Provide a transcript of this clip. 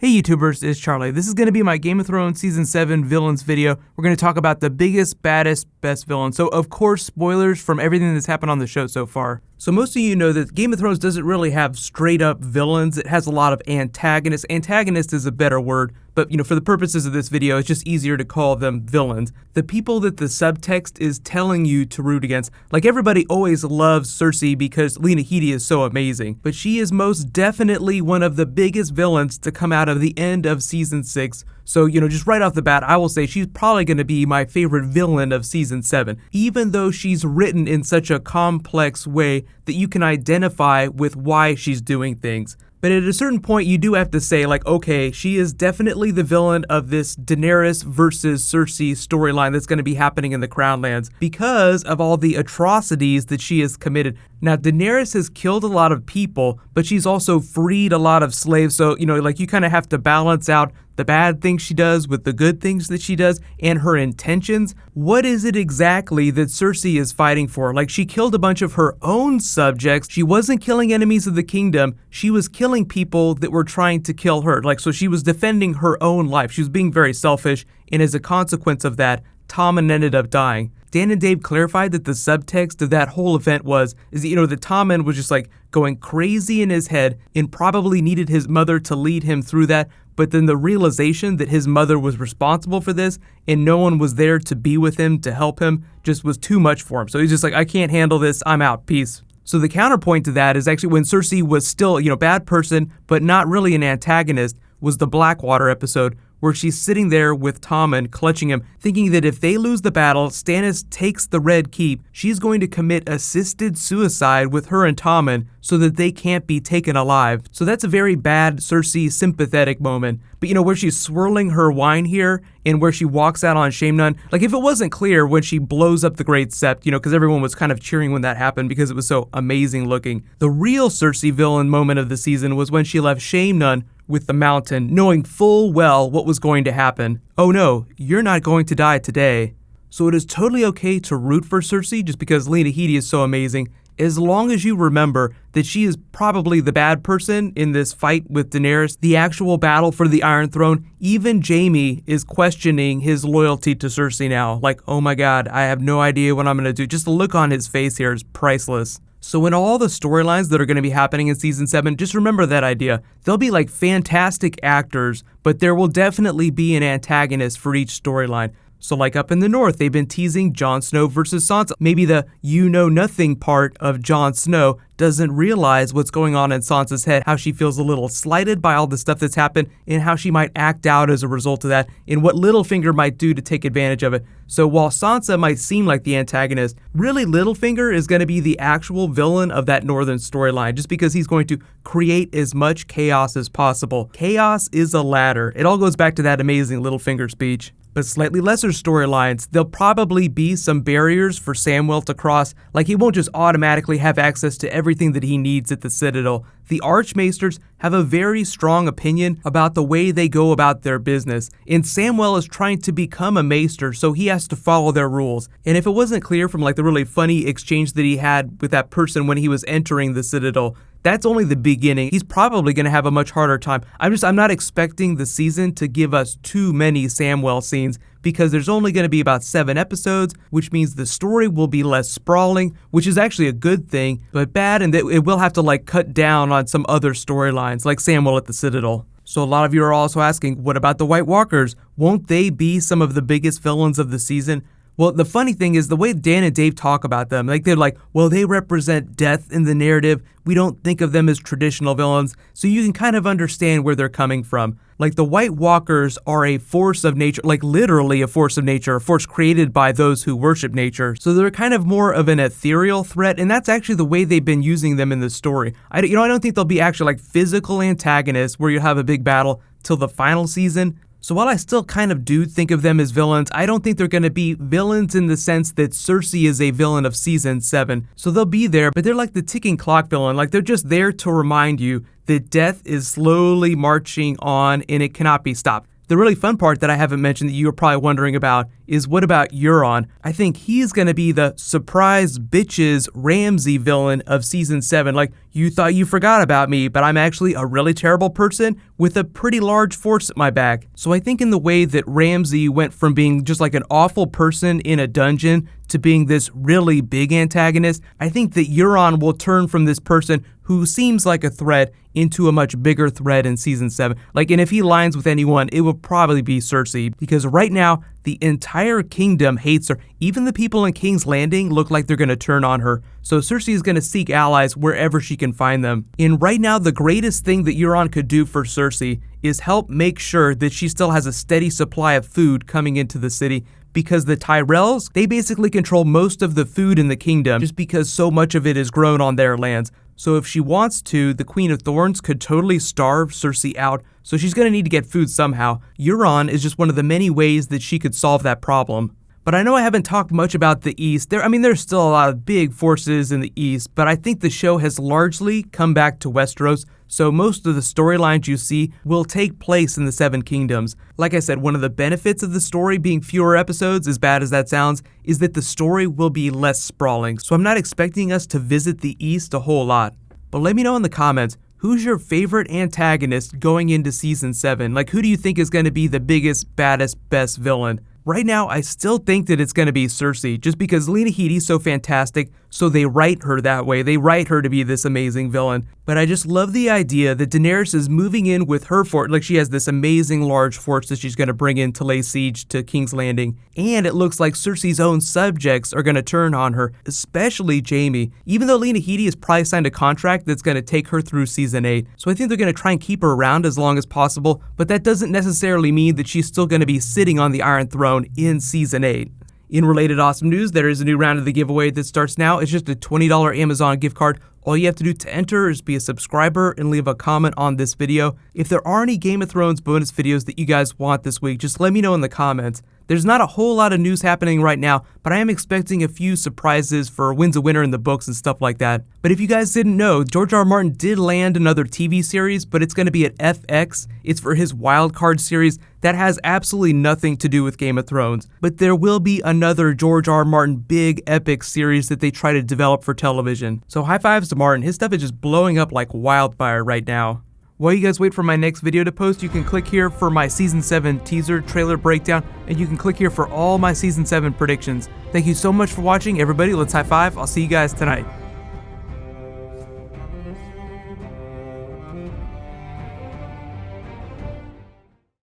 Hey YouTubers, it's Charlie. This is going to be my Game of Thrones Season 7 villains video. We're going to talk about the biggest, baddest, best villain. So of course, spoilers from everything that's happened on the show so far. So most of you know that Game of Thrones doesn't really have straight up villains. It has a lot of antagonists. Antagonist is a better word, but for the purposes of this video, it's just easier to call them villains. The people that the subtext is telling you to root against. Like everybody always loves Cersei because Lena Headey is so amazing, but she is most definitely one of the biggest villains to come out of the end of Season 6. So, just right off the bat, I will say she's probably going to be my favorite villain of Season 7, even though she's written in such a complex way that you can identify with why she's doing things. But at a certain point, you do have to say, okay, she is definitely the villain of this Daenerys versus Cersei storyline that's going to be happening in the Crownlands because of all the atrocities that she has committed. Now, Daenerys has killed a lot of people, but she's also freed a lot of slaves. So, you kind of have to balance out the bad things she does with the good things that she does and her intentions. What is it exactly that Cersei is fighting for? She killed a bunch of her own subjects. She wasn't killing enemies of the kingdom. She was killing people that were trying to kill her. So she was defending her own life. She was being very selfish. And as a consequence of that, Tommen ended up dying. Dan and Dave clarified that the subtext of that whole event that Tommen was just going crazy in his head and probably needed his mother to lead him through that. But then the realization that his mother was responsible for this and no one was there to be with him, to help him, just was too much for him. So he's just I can't handle this, I'm out, peace. So the counterpoint to that is actually when Cersei was still, bad person, but not really an antagonist, was the Blackwater episode, where she's sitting there with Tommen, clutching him, thinking that if they lose the battle, Stannis takes the Red Keep, she's going to commit assisted suicide with her and Tommen so that they can't be taken alive. So that's a very bad Cersei sympathetic moment. But where she's swirling her wine here and where she walks out on Shame None, if it wasn't clear when she blows up the Great Sept, because everyone was kind of cheering when that happened because it was so amazing looking. The real Cersei villain moment of the season was when she left Shame None with the Mountain, knowing full well what was going to happen. Oh no, you're not going to die today. So it is totally okay to root for Cersei just because Lena Headey is so amazing, as long as you remember that she is probably the bad person in this fight with Daenerys, the actual battle for the Iron Throne. Even Jaime is questioning his loyalty to Cersei now. Oh my god, I have no idea what I'm gonna do. Just the look on his face here is priceless. So in all the storylines that are going to be happening in Season 7, just remember that idea. They'll be fantastic actors, but there will definitely be an antagonist for each storyline. So up in the north, they've been teasing Jon Snow versus Sansa. Maybe the you-know-nothing part of Jon Snow doesn't realize what's going on in Sansa's head, how she feels a little slighted by all the stuff that's happened, and how she might act out as a result of that, and what Littlefinger might do to take advantage of it. So while Sansa might seem like the antagonist, really Littlefinger is going to be the actual villain of that northern storyline, just because he's going to create as much chaos as possible. Chaos is a ladder. It all goes back to that amazing Littlefinger speech. But slightly lesser storylines, there'll probably be some barriers for Samwell to cross. He won't just automatically have access to everything that he needs at the Citadel. The Archmaesters have a very strong opinion about the way they go about their business, and Samwell is trying to become a Maester, so he has to follow their rules. And if it wasn't clear from the really funny exchange that he had with that person when he was entering the Citadel, that's only the beginning. He's probably going to have a much harder time. I'm not expecting the season to give us too many Samwell scenes because there's only going to be about 7 episodes, which means the story will be less sprawling, which is actually a good thing, but bad in that it will have to cut down on some other storylines like Samwell at the Citadel. So a lot of you are also asking, what about the White Walkers? Won't they be some of the biggest villains of the season? Well, the funny thing is the way Dan and Dave talk about them, they're well, they represent death in the narrative. We don't think of them as traditional villains, so you can kind of understand where they're coming from. The White Walkers are a force of nature, literally a force of nature, a force created by those who worship nature. So they're kind of more of an ethereal threat, and that's actually the way they've been using them in the story. I don't think they'll be actually physical antagonists where you have a big battle till the final season. So while I still kind of do think of them as villains, I don't think they're going to be villains in the sense that Cersei is a villain of Season 7. So they'll be there, but they're like the ticking clock villain. They're just there to remind you that death is slowly marching on and it cannot be stopped. The really fun part that I haven't mentioned that you were probably wondering about is what about Euron? I think he's going to be the surprise bitches Ramsay villain of Season 7. You thought you forgot about me, but I'm actually a really terrible person with a pretty large force at my back. So I think in the way that Ramsay went from being just like an awful person in a dungeon to being this really big antagonist, I think that Euron will turn from this person who seems like a threat into a much bigger threat in season 7. And if he lines with anyone, it will probably be Cersei, because right now the entire kingdom hates her. Even the people in King's Landing look like they're going to turn on her. So Cersei is going to seek allies wherever she can find them. And right now, the greatest thing that Euron could do for Cersei is help make sure that she still has a steady supply of food coming into the city, because the Tyrells, they basically control most of the food in the kingdom just because so much of it is grown on their lands. So if she wants to, the Queen of Thorns could totally starve Cersei out, so she's going to need to get food somehow. Euron is just one of the many ways that she could solve that problem. But I know I haven't talked much about the East. There's still a lot of big forces in the East, but I think the show has largely come back to Westeros, so most of the storylines you see will take place in the Seven Kingdoms. Like I said, one of the benefits of the story being fewer episodes, as bad as that sounds, is that the story will be less sprawling, so I'm not expecting us to visit the East a whole lot. But let me know in the comments, who's your favorite antagonist going into Season 7? Who do you think is going to be the biggest, baddest, best villain? Right now, I still think that it's going to be Cersei, just because Lena Headey's so fantastic, so they write her that way. They write her to be this amazing villain. But I just love the idea that Daenerys is moving in with her fort, she has this amazing large fort that she's going to bring in to lay siege to King's Landing. And it looks like Cersei's own subjects are going to turn on her, especially Jaime, even though Lena Headey has probably signed a contract that's going to take her through Season 8. So I think they're going to try and keep her around as long as possible, but that doesn't necessarily mean that she's still going to be sitting on the Iron Throne in Season 8. In related awesome news, there is a new round of the giveaway that starts now. It's just a $20 Amazon gift card. All you have to do to enter is be a subscriber and leave a comment on this video. If there are any Game of Thrones bonus videos that you guys want this week, just let me know in the comments. There's not a whole lot of news happening right now, but I am expecting a few surprises for wins a winner in the books and stuff like that. But if you guys didn't know, George R. R. Martin did land another TV series, but it's going to be at FX. It's for his Wildcard series that has absolutely nothing to do with Game of Thrones. But there will be another George R. R. Martin big epic series that they try to develop for television. So high fives to Martin. His stuff is just blowing up like wildfire right now. While you guys wait for my next video to post, you can click here for my Season 7 teaser trailer breakdown, and you can click here for all my Season 7 predictions. Thank you so much for watching, everybody. Let's high five. I'll see you guys tonight.